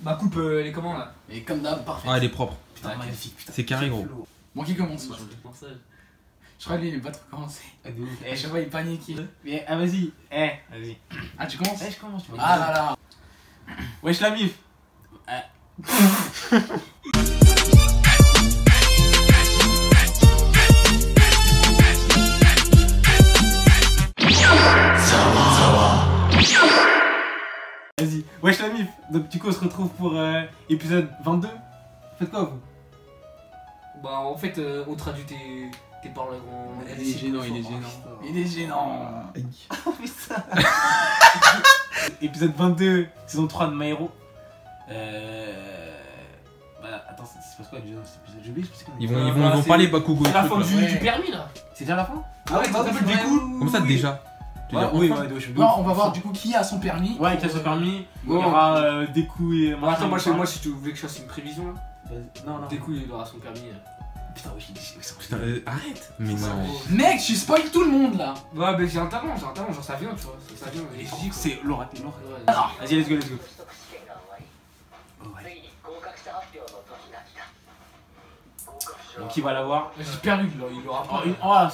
Ma coupe, elle est comment là? Et comme d'hab, parfait. Ah, elle est propre. Putain, magnifique. C'est carré, gros. Bon, qui commence aujourd'hui? Je crois que lui, il est pas trop commencé. Eh, je vois, il panique. Mais, ah, vas-y. Vas-y. Ah, tu commences? Je commence. Ah là là. Wesh la mif. Vas-y. Wesh la mif. Donc du coup on se retrouve pour épisode 22. Faites quoi vous? Bah en fait, on traduit tes paroles en... Il est gênant, il est gênant. Il est gênant. Putain. Épisode 22, saison 3 de My Hero. Bah attends, c'est parce quoi déjà dans cet épisode? J'ai oublié, je sais qu'on Ils vont parler Bakugo. C'est la fin Ouais. du permis là. C'est déjà la fin? Ah ouais, bah, du coup. Comme ça, déjà. Tu veux dire, Oui, enfin ouais, je Non, on va voir du coup qui a son permis. Ouais, qui a son permis. Il y Ouais. aura des coups et. Bon, attends, moi si tu voulais que je fasse une prévision là. Non, non. Des coups, il aura son permis. Putain, wesh, il dit. Putain, arrête. Mais non. Mec, tu spoil tout le monde là. Ouais, mais j'ai un talent, genre ça vient, tu vois. Ça vient, et je dis quoi. C'est Laura. Ouais. Vas-y, let's go. Donc, qui va l'avoir? J'ai perdu, il aura pas.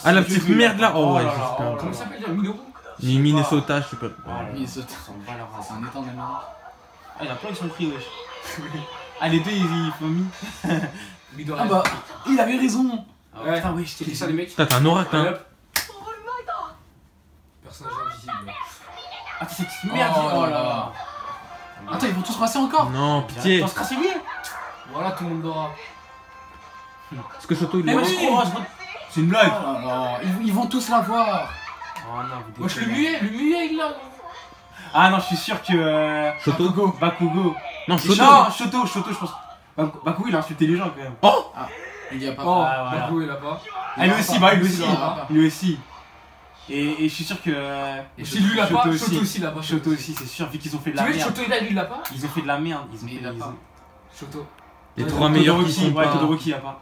Ah, la petite merde là. Oh ouais, là là, j'espère. Comment ça s'appelle déjà 1000 euros? Minnesota, je sais pas. Il saute. Ils sont bas leur race. C'est un étang d'Amérique. Ah, il y en a plein qui sont pris, wesh. Ah, les deux, ils font mis. Ah bah, il avait raison. Ouais, Putain, wesh, c'est ça les mecs. Putain, t'as un oracle, Allez, hein. hop. Personnage invisible. Ah, c'est cette merde. Oh là là. Attends, ils vont tous passer encore? Non, pitié. T'en se casser lui? Voilà, tout le monde l'aura. Est-ce que Shoto il Mais l'a oui. C'est une blague. Oh là là. Ils vont tous l'avoir. Oh non, vous Wesh, le muet, il l'a. Ah non, je suis sûr que. Shoto. Bakugo. Non, Shoto. Non, Shoto, je pense. Bakugo, il a insulté les gens quand même. Oh. Il y a pas. Oh, Ah, voilà. Bakou, il a pas. Ah, lui aussi, bah, lui aussi. Il aura pas. Lui aussi. Et je suis sûr que. Et si lui il l'a pas, Shoto Shoto aussi il l'a pas. Shoto aussi, c'est sûr, vu qu'ils ont fait de Tu la veux que merde. Shoto il a, lui il l'a pas? Ils ont fait de la merde. Ils ont Mais fait il a ils pas. ont- Shoto. Les trois meilleurs qui sont Ouais, pas. Todoroki, il a pas.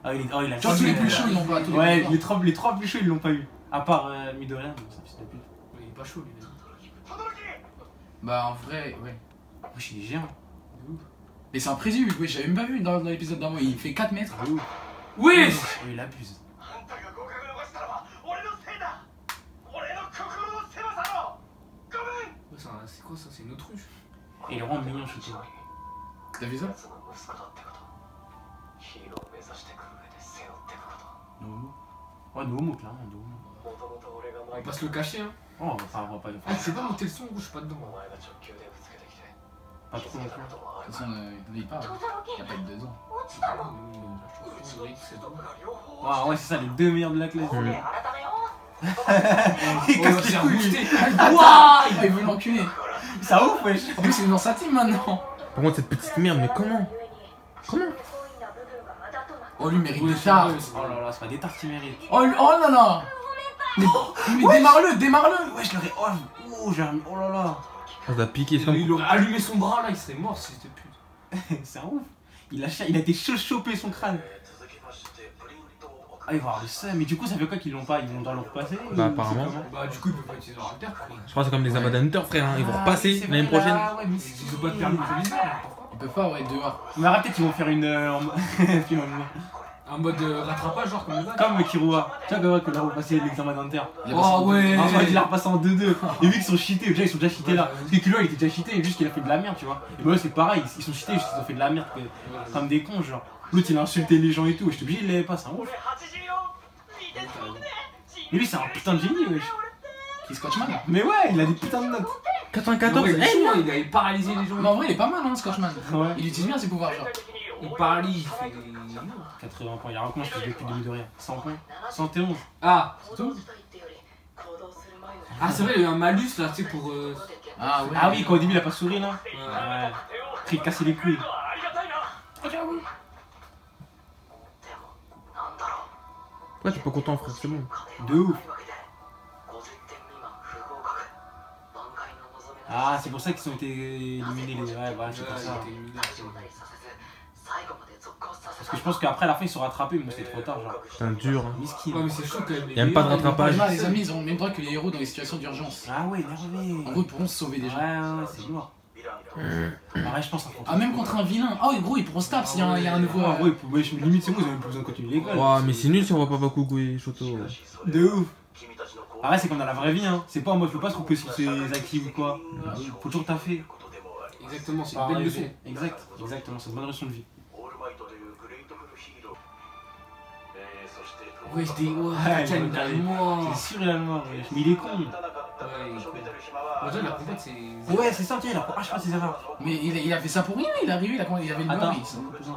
Ah, il a Genre tous les plus chauds, ils l'ont pas. Tous les Ouais, plus forts. les trois plus chauds, ils l'ont pas eu. À part Midoriya, donc ça fait de pute. Il est pas chaud lui. Bah, en vrai, ouais. Wesh, il est géant. Mais c'est un prévu, ouais, j'avais même pas vu dans l'épisode d'avant. Il fait 4 mètres. De ouf. Oui. Oh, il abuse. C'est quoi ça? C'est une autruche. Et il rend mignon, Shoto. T'as vu ça? Nomo. Ouais, Nomo, clairement, Nomo. On va pas se le cacher hein. Oh, enfin, on va pas le Ah, faire. c'est pas monter le son, je suis pas dedans. Pas trop non plus. De toute façon, il parle. Il a pas eu 2 ans. Ah ouais, c'est ça, les deux meilleurs de la classe. Mm. Il casse les couilles. boosté. Ah, il veut l'enculer. Ça ouf, wesh. En plus, il est dans sa team maintenant. Par contre, cette petite merde, mais comment? Oh, lui mérite Oui, des c'est tartes. vrai, c'est Oh vrai. là là, c'est pas des tartes qui méritent. Oh là là. Mais démarre-le, démarre-le. Ouais, je l'aurais. Oh, j'ai remis. Oh là là. Ça doit piquer ça. Il aurait allumé son bras là, il serait mort si c'était pute. C'est un ouf. Il a été chopé son crâne. Ah, il va avoir le seum. Mais du coup, ça fait quoi qu'ils l'ont pas? Ils vont devoir le repasser? Bah, apparemment. Bah du coup il peut pas utiliser leur alter. Je crois que c'est comme les Amada Hunter, frère. Hein. Ils vont Ah, repasser oui, c'est l'année vrai, prochaine. là, ouais, mais Ils ont pas de permis provisoire. Il peut pas, ouais, dehors. Mais arrête, peut-être qu'ils vont faire une. Un mode rattrapage genre comme le bac. Comme Kirua. Tu vois, qu'on a repassé l'examen d'Inter. Il a passé Oh ouais. En fait, il a repassé en 2-2. Et vu qu'ils sont cheatés, déjà ils sont déjà cheatés là. Parce que Kilo il était déjà cheaté, juste qu'il a fait de la merde, tu vois. Et bah là c'est pareil, ils sont cheatés, juste qu'ils ont fait de la merde. Comme des cons, genre. L'autre il a insulté les gens et tout, et j'étais obligé de les passer, c'est un ouf. Mais lui c'est un putain de génie, wesh. Qui est Scotchman. Mais ouais, il a des putains de notes. Non, 94, il est chaud, il avait paralysé les gens. Mais en vrai, il est pas mal, hein, Scotchman. Ouais. Il utilise bien ses pouvoirs, genre. Il paralyse, il fait des... 80 points, il y a un point, je fais depuis de rien. 100 points. 111. Ah. C'est tout. Ah c'est vrai, il y a eu un malus là, tu sais, pour... Ah ouais. Ah oui, quand au début il a pas souri là. Ouais. Ouais. Après il cassait les couilles. Pourquoi t'es pas content, frère? C'est bon. De ouf. Ah, c'est pour ça qu'ils ont été éliminés les. Ouais, voilà, c'est pour ça. Parce que je pense qu'après à la fin ils sont rattrapés, mais c'était trop tard, genre. Putain, dur. Hein. Miskin. Ouais mais c'est chaud quand même. Y a même pas de rattrapage. Là, les amis, ils ont le même droit que les héros dans les situations d'urgence. Ah ouais, énervé. En gros, ils pourront se sauver déjà. Ouais, c'est lourd. Pareil, je pense à Ah, même contre un vilain. Oh, gros, ils pourront se taper s'il y a un nouveau. Ah ouais, limite c'est bon, ils ont même plus besoin de continuer l'école. Ouah, mais c'est nul si on voit pas Bakugo et Shoto. De ouf. Arrête, c'est comme dans la vraie vie, hein. C'est pas en mode, faut pas se couper sur ses acquis ou quoi. Faut toujours taffer. Exactement, c'est une belle leçon. Exactement, c'est une bonne leçon de vie. Ouais, je dis, ouais, Ouais, il a le mort. C'est sûr, il a le mort, wesh. Mais il est con. Ouais, il est con. Déjà, la compète, c'est. Ouais, c'est ça, tiens, il a pas ses erreurs. Mais il a fait ça pour rien, il est arrivé, il avait le Attends. mort.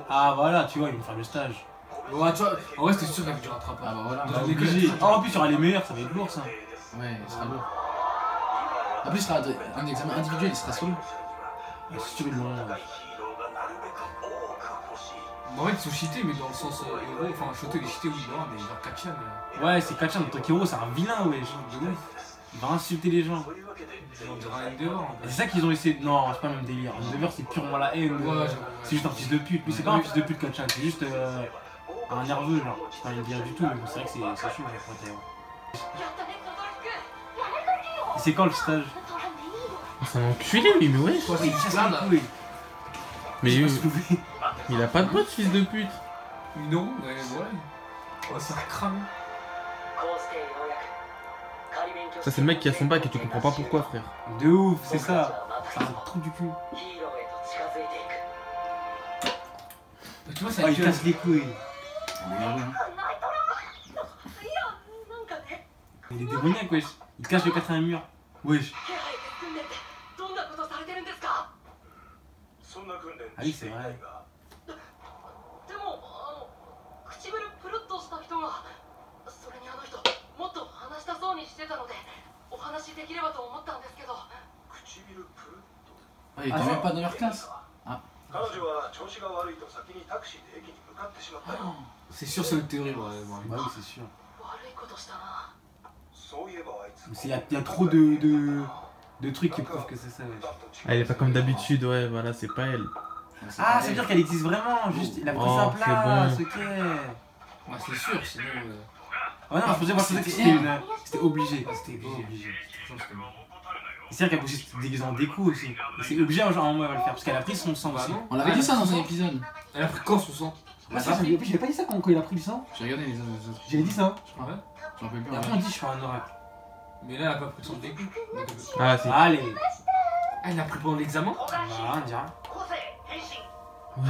Ah voilà, tu vois, ils vont faire le stage. Ouais, tu vois, en vrai, c'était sûr qu'il y avait du rattrapage. Ah bah voilà. Dans Bah, une école, obligé. Ah, en plus, il y aura les meilleurs, ça va être lourd ça. Ouais, il sera lourd. En plus, il sera un examen individuel, il sera solo. C'est sûr, ils l'ont. En fait, ils sont cheatés, mais dans le sens héros. Enfin, Shoto, il est cheaté, oui, non, mais genre Kachan. Ouais, c'est Kachan, notre héros, c'est un vilain, wesh. De ouf. Il va insulter les gens. On dirait un Endeavor. C'est ça qu'ils ont essayé de. Non, c'est pas le même délire. Endeavor, c'est purement la haine. Ouais, C'est juste un fils de pute. Lui, c'est pas un fils de pute, Kachan, c'est juste un nerveux, genre. C'est pas une délire du tout, mais bon, c'est vrai que c'est chaud, pour être héros. Et c'est quand le stage? C'est un enculé lui, mais ouais. Quoi, c'est bizarre là. Mais il a pas de pote, fils de pute. Non, mais ouais. Oh, ça crame. Ça, c'est le mec qui a son bac et tu comprends pas pourquoi, frère. De ouf, c'est ça. C'est un trou du cul. Tu vois, ça Oh, il casse les couilles. Il est démoniaque, wesh. Il cache le quatrième mur. Wesh. Ah oui, c'est vrai. Ah, il était même pas dans leur classe. C'est sûr, c'est une théorie, ouais. Bah oui, c'est sûr. Il y a trop de trucs qui prouvent que c'est ça, wesh. Ah, elle est pas comme d'habitude, ouais, voilà, c'est pas elle. Ah, ça veut dire qu'elle existe vraiment, juste il a pris sa place, ok. Ouais, c'est sûr, sinon. Ouais, non, je pensais voir que c'était obligé. C'était obligé. C'est vrai qu'elle peut aussi se déguiser en déco aussi. Et c'est obligé, genre, un moment elle va le faire, parce qu'elle a pris son sang aussi. On l'avait dit ça dans un épisode. Elle a pris quand son sang? Ah, ça, j'avais pas dit ça quand il a pris le sang. J'ai regardé les autres. J'avais dit ça. Ouais. J'en rappelle plus. Et après on dit je fais un oracle. Mais là, elle a pas pris son début. Ah, c'est. Allez. Elle l'a pris pendant l'examen? Bah, on dirait. Ouais.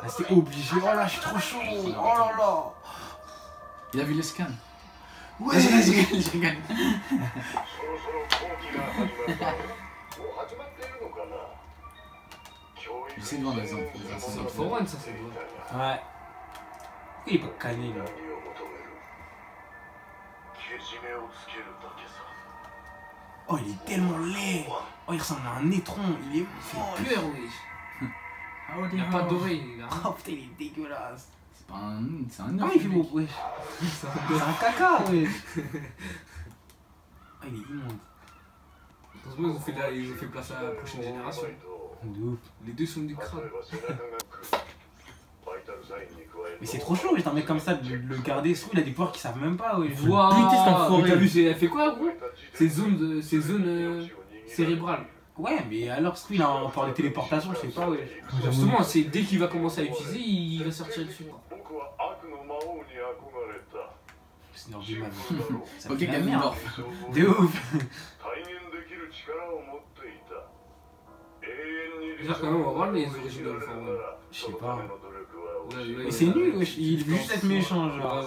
Ah, c'était obligé. Oh là, je suis trop chaud. Oh là là. Il a vu les scans. Ouais. Je rigole. J'essaie de voir les infos. C'est une forum, ça, c'est vrai. Ouais. Pourquoi il est pas calé là? Oh, il est tellement laid. Oh, il ressemble à un étron. Il est mort. Peur, oui. Il a pas doré, il a rien. Oh putain, il est dégueulasse. C'est pas un. C'est un Ah, œuf. il fait le beau. mec. Ouais. C'est un caca, ouais. Ah, il est immonde. Heureusement, ils ont fait place à la prochaine génération. De ouf. Les deux sont du crâne. Mais c'est trop chaud, wesh, un mec comme ça, de le garder. Il a des pouvoirs qu'ils savent même pas, ouais. Waouh! buter cet enfoiré. Mais t'as vu, elle fait quoi, gros? Ces zones cérébrales. Ouais, mais alors, ce il a un pouvoir de téléportation, je sais pas, ouais. Justement, c'est dès qu'il va commencer à l'utiliser, il va sortir dessus. C'est une du mal. Ça Ok, fait de la merde. mort. De ouf. J'espère quand même, on va voir les origines de la forme. Je sais pas. Mais Mais c'est nul, wesh. Il veut juste être méchant, genre.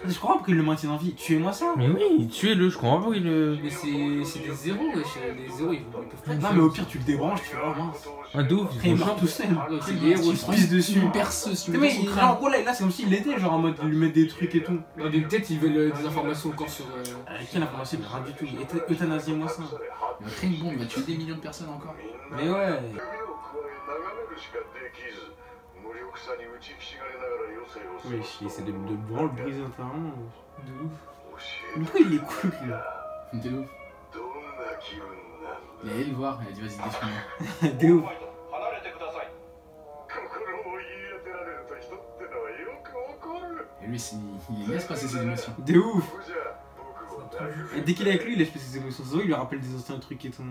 Je crois pas qu'il le maintient en vie. Tuez-moi ça. Mais oui, tuez-le, je comprends pas où il le. Mais c'est des zéros, wesh. Les zéros, ils peuvent pas. Non, mais au pire, tu le débranches, tu vois, mince. Ah, d'où Après, il meurt tout seul. C'est des héros, Il se pisse dessus. Une perceuse. Mais là, en gros, là, c'est comme s'il l'était, genre en mode lui mettre des trucs et tout. Non, mais peut-être ils veulent des informations encore sur. Quelle information? Rien du tout. Euthanasie-moi ça. Il va créer une bombe, il va tuer des millions de personnes encore. Mais ouais. Oui, il essaie de le briser entièrement. De ouf. Mais pourquoi il l'écoute là? T'es ouf. Il est allé le voir, il a dit vas-y détruis-moi. De ouf. Et lui, il laisse passer ses émotions. De ouf. trop Et dès qu'il est avec lui, il a ses émotions. Zoé, il lui rappelle des anciens trucs et tout.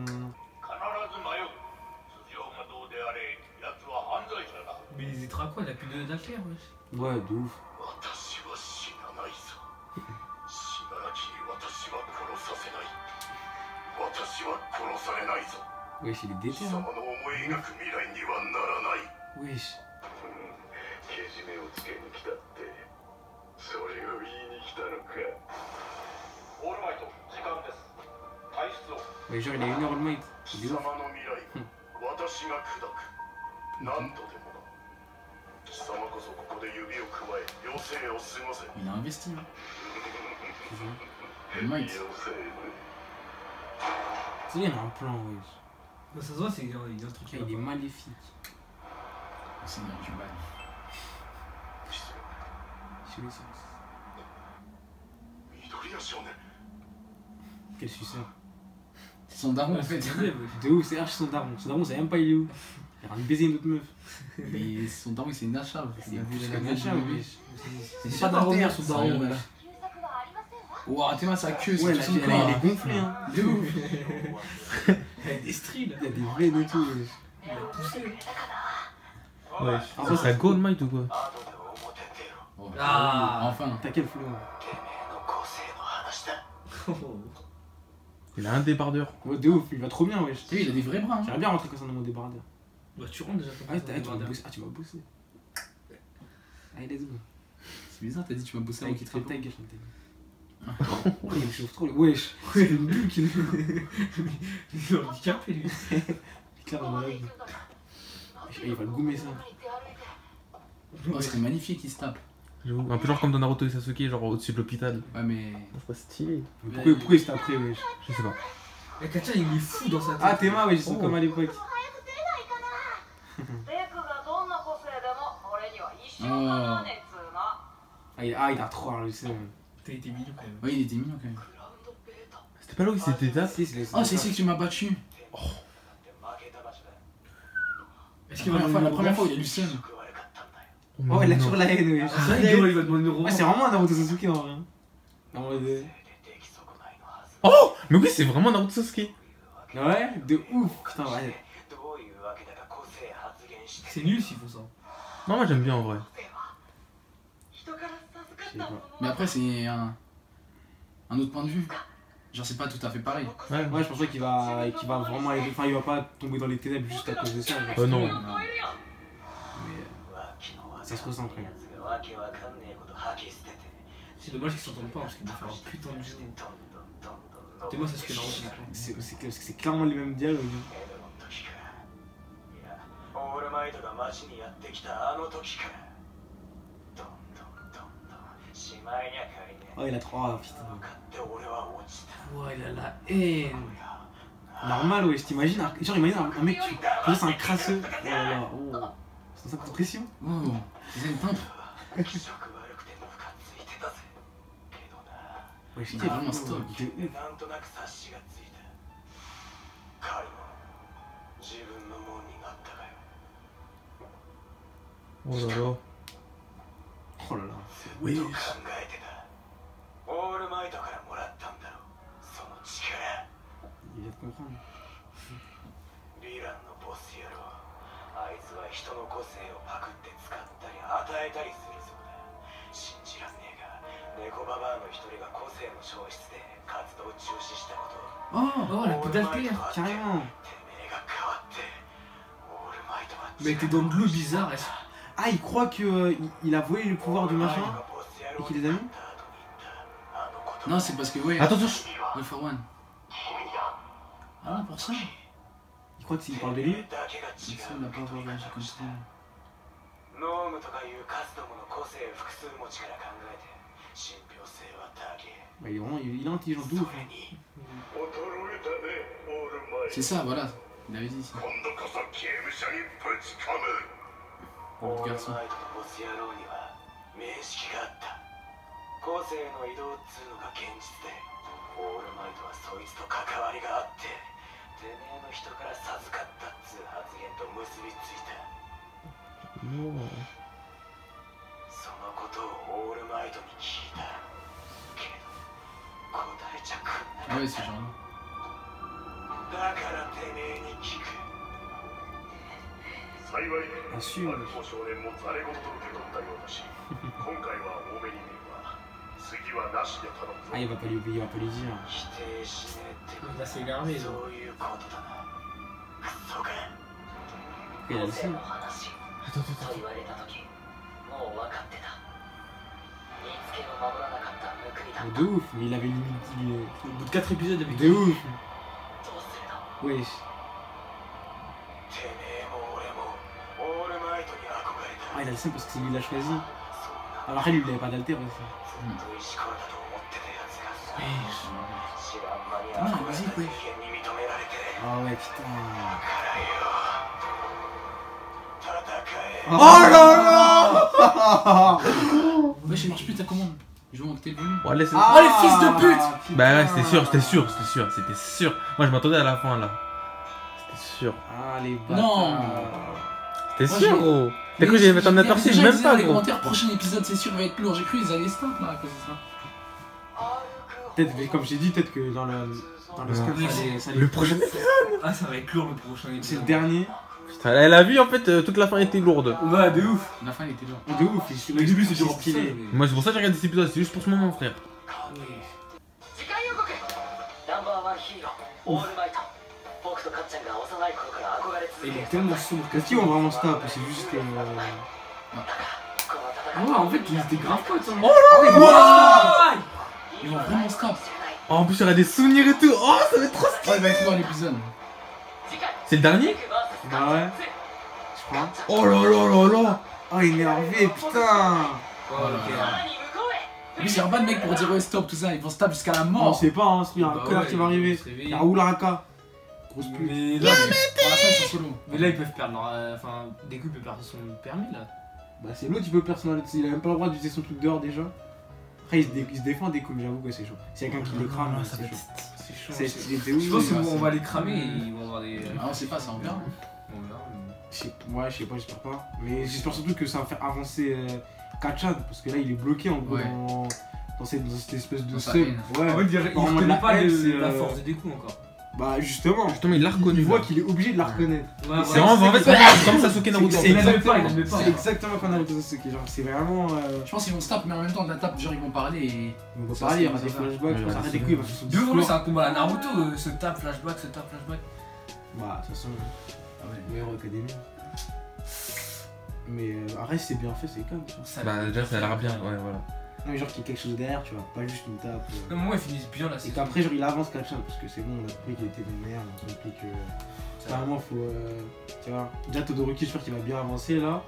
Mais il hésitera quoi, il a plus d'affaires, wesh. Ouais, de ouf. Wesh, il est déter. Hein. Wesh. Ouais, genre, il a 1 heure All Might. C'est bizarre. Il a investi. Hein. Le Might. Tu sais, il y a un plan, wesh. Ça se voit, il y a un truc qui Il est maléfique. C'est bien, tu vas. Quel suceur. C'est son daron en fait. De ouf, c'est archi son daron. Son daron, c'est même pas il est où. Il a rien de baiser une autre meuf. Mais son daron, c'est une achat. Il a vu la Nacha, wesh. C'est pas daron, son daron, là. Ouah, t'es mal sa queue, Ouais, c'est là, tout son il corps. est gonflé, hein. De ouf. Il y a des stries là. Il y a des veines et tout, wesh. Il a poussé. Ouais. Ah, c'est la Gold Might ou quoi? Oh, Ah. Enfin. T'as quel flow? Il a un débardeur. Ouais, de ouf, il va trop bien, wesh. Tu sais, il a des vrais bras. Hein. J'aimerais bien rentrer comme ça dans mon débardeur. Bah, tu rentres déjà comme ça. Tu vas bosser. Allez, let's go. C'est bizarre, t'as dit tu m'as bossé Avec avant qu'il te ta réponde. gueule, il me chauffe trop. Wesh. C'est une bulle qu'il Il est handicapé lui. clairement malade. Il va le goumer ça. Oh, ce serait magnifique qu'il se tape. J'avoue. Un peu genre comme dans Naruto et Sasuke, genre au-dessus de l'hôpital. Ouais, mais. C'est pas stylé. Pourquoi il se taperait, wesh? Je sais pas. Et Katia il est fou dans sa tête. Ah, Théma, wesh, ils sont Oh. comme à l'époque. Il a trop à le T'as été mignon quand même. Ouais, il était mignon quand même. C'était pas là où il s'était tapé? Si, c'est Oh, c'est ici que tu m'as battu. Est-ce La qu'il va première fois, la première fois, il a eu le seum. Oh, il a toujours la haine, wesh. C'est vrai, il va demander une Ouais, revanche. c'est vraiment un Naruto Sasuke en vrai. Hein. En mode. Oh! Mais oui, c'est vraiment Naruto Sasuke. Ouais, de ouf. Putain, ouais. C'est nul s'ils font ça. Non, moi j'aime bien en vrai. Je sais pas. Mais après, c'est un autre point de vue. Genre, c'est pas tout à fait pareil. Ouais. Ouais, je pense pas qu'il va vraiment aller. Enfin, il va pas tomber dans les ténèbres juste à cause de ça. Oh non. Mais ça se ressent après. C'est dommage qu'ils s'entendent pas parce qu'ils vont faire un putain de jeu. T'es moi, c'est ce que Naruto. C'est clairement les mêmes dialogues. Oh, il a trop. Oh, putain. Ouais, il a la haine. Normal, ouais, je t'imagine. Genre, imagine un mec, c'est un crasseux. Oh là là, oh. C'est ça, coup de pression. Oh, c'est une pimpe. Ouais, je Il a vraiment stock. de ouf. Oh là là. Oh là là. Oui. Il vient de comprendre. Oh, Oh, la pédale claire. Carrément. Mais t'es dans de l'eau bizarre. Ah, il croit que il a volé le pouvoir du machin et qu'il les a mis. non, c'est parce que, ouais. Attends, attends. All for one. Ah, pour ça. Il croit que s'il parle de lui. Mais ça, on n'a pas avoir réagi comme ça. Bah, il est vraiment il est intelligent de ouf. Hein. C'est ça, voilà. Il avait dit ça. L'autre garçon. Non. Ah ouais, c'est genre. Assume. Ah, il va pas lui dire. Là, c'est énervé, là. Il a le seum. De ouf, mais il avait limite. Au bout de 4 épisodes avec De ouf. Wesh. Ah, il a le seum parce que c'est lui qui l'a choisi. Alors après, lui, il avait pas d'alter aussi. Ah, la musique, ouais. Ah ouais, putain. Oh là là. Ouais, je marche plus ta commande. Je veux monter le volume. Ouais, laisse. Oh les fils de pute. Bah ouais, c'était sûr. Moi je m'attendais à la fin là. C'était sûr. Ah, les bâtards. Non. C'était Moi, sûr, j'ai- gros. T'as cru que j'allais t'en aperçu, Déjà, ils même disaient pas, dans les gros. commentaires, prochain épisode, c'est sûr, va être lourd. J'ai cru qu'ils allaient stop là à cause de ça. Peut-être, comme j'ai dit, peut-être que dans le scan, ça allait. Le prochain. Ah, ça va être lourd le prochain épisode. C'est le dernier. Putain, elle a vu en fait, toute la fin était lourde. Ouais, de ouf. La fin, il était lourd. De ouf, Au début, c'est dur stylé. Moi c'est pour ça que j'ai regardé cet épisode, c'est juste pour ce moment, frère. Il est tellement sombre. Est-ce qu'ils vont vraiment stop? C'est juste. Ah ouais, en fait, ils étaient grave potes. Hein. Oh ils vont vraiment stop. Oh, en plus, il y aura des souvenirs et tout. Oh, ça va être trop stylé. Ouais, il va être lourd l'épisode. C'est le dernier? Bah ouais. Je crois. Oh là là là là. Oh, énervé, putain. Oh, ok. En plus, il y aura pas de mec pour dire ouais, stop, tout ça. Ils vont stop jusqu'à la On mort. sait pas, hein, il y a un Bah connard ouais, qui va arriver. ils se réveillent. Il y a Raoul Araka. Grosse pute. Mais là, Pour l'instant, ils sont solo. mais là, ils peuvent perdre leur. Enfin, des coups, ils peuvent perdre son permis là. Bah, c'est l'autre, il peut personnaliser. Il a même pas le droit d'utiliser son truc dehors déjà. Après, il se défend des coups, mais j'avoue que c'est chaud. S'il y a quelqu'un qui les crame, c'est chaud. C'est chaud. C'est stylé de ouf. Je pense c'est- qu'on va les cramer et ils vont avoir des. Ah, on sait pas, ça on verra. On verra. Ouais, je sais pas, j'espère pas. Mais j'espère surtout que ça va faire avancer Kachan, parce que là, il est bloqué en gros Ouais. dans cette espèce de Dans sa seum. haine. Ouais. En fait, il Normalement, reconnaît la pas haine, c'est, la force des coups encore. Bah, justement. Justement, il l'a reconnu. Il voit là. qu'il est obligé de la reconnaître. Ouais, C'est vraiment, en fait, comme Sasuke Naruto. C'est il admet exactement- pas, il admet pas. C'est exactement comme Naruto Sasuke. Genre, c'est vraiment. Je pense qu'ils vont stop, mais en même temps, de la tape, genre ils vont parler et. On va Ça, parler, il y aura c'est des ça. flashbacks, Ouais, on s'arrête c'est des ça. couilles, il va faire son De ouf, discours. c'est un combat à Naruto, ce tape flashback, ce tape flashback. Bah, de toute façon, Ah ouais. meilleure académie. Mais arrête, c'est bien fait, c'est calme. Tu vois. Ça Bah, déjà, ça a l'air bien, ouais, voilà. Non, mais genre qu'il y ait quelque chose derrière, tu vois, pas juste une tape. Au moment où ils finissent bien là, Et c'est qu'après, genre, il avance Kachan, parce que c'est bon, on a compris qu'il était le meilleur, on a compris que. Carrément, faut. Tu vois, déjà Todoroki, j'espère qu'il va bien avancer là.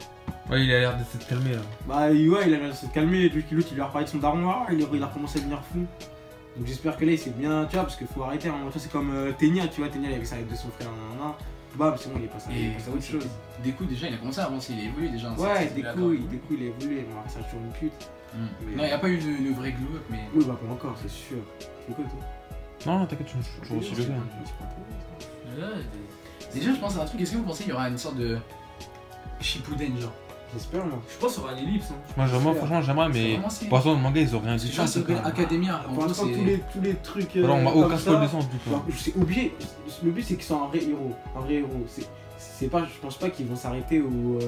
Ouais, il a l'air de s'être calmé là. Bah, ouais, il a l'air de se calmer, l'autre, il lui a reparlé de son daron, ah, il a recommencé à devenir fou. Donc j'espère que là, il s'est bien, tu vois, parce qu'il faut arrêter. Hein. C'est comme Tenya, tu vois, Tenya, il avait sa lettre de son frère, bah, c'est bon, il est passé à autre chose. Des coups, déjà, il a commencé à avancer, il a évolué déjà. Ouais, des coups, il a évolué, mais après, ça a toujours une pute. Mais- Non, il n'y a pas eu le vrai glow up, mais. Oui, bah, pas encore, c'est sûr. Tu fais quoi, toi? Non, t'inquiète, je suis toujours aussi le gars. Déjà, je pense à un truc, est-ce que vous pensez qu'il y aura une sorte de. Shippuden, genre? J'espère, moi. Je pense qu'il y aura un ellipse. Hein. Moi, vraiment, franchement, j'aimerais, mais. Vraiment, c'est- Pour l'instant, le manga, ils ont rien dit. Tu vois, c'est Academia. En Pour gros, l'instant, c'est. tous les trucs. Voilà, on m'a comme aucun ça, spoil de sens du tout. genre, c'est obligé. Le but, c'est qu'ils soient un vrai héros. Un vrai héros. C'est pas, je pense pas qu'ils vont s'arrêter ou.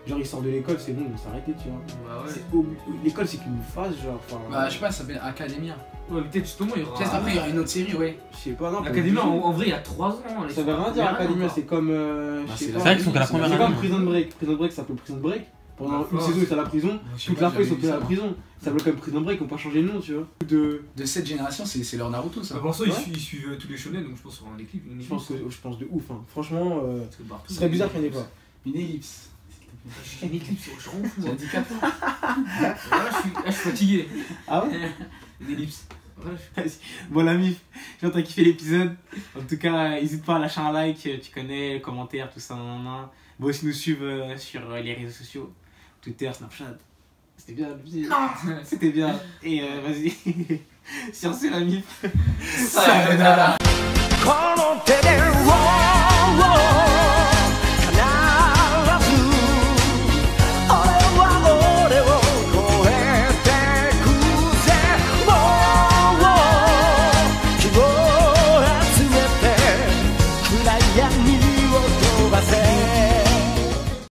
Genre, ils sortent de l'école, c'est bon, ils vont s'arrêter, tu vois. Bah ouais. L'école, c'est qu'une phase, genre. Enfin, Bah, je sais pas, ça s'appelle Academia. Ouais, mais peut-être justement, il y aura. Peut-être après, il y aura une autre série, ouais. je sais pas, non. L'académie, pas en vrai, il y a 3 ans. obligé. Ça veut rien dire, Academia, c'est comme. Bah, je sais c'est pas. C'est vrai qu'ils sont qu'à la C'est première C'est année. comme Prison Break. Prison Break, ça s'appelle Prison Break. Pendant Ah, une saison, ils sont à la prison. Je sais Toute pas, la fois, ils sont j'avais à la vu ça. prison. Ça s'appelle comme Prison Break, ils ont pas changé de nom, tu vois. De cette génération, c'est leur Naruto, ça. Pour l'instant, Ouais. ils suivent tous les shonen, donc je pense qu'il y aura un déclic. Je pense de ouf, hein. Franchement, Parce que partout. ce serait bizarre qu'il n'y en ait pas. Une ellipse. Une éclipse, je rends fou. Tu as dit 4 fois. Là, je suis fatigué. Ah ouais? Une ellipse. Bon l'ami, j'entends kiffer l'épisode. En tout cas, n'hésite pas à lâcher un like, tu connais, les commentaires, tout ça. Nan. Bon, aussi nous suivre sur les réseaux sociaux, Twitter, Snapchat. C'était bien, c'était bien. Et vas-y, sur ce l'ami. Ça,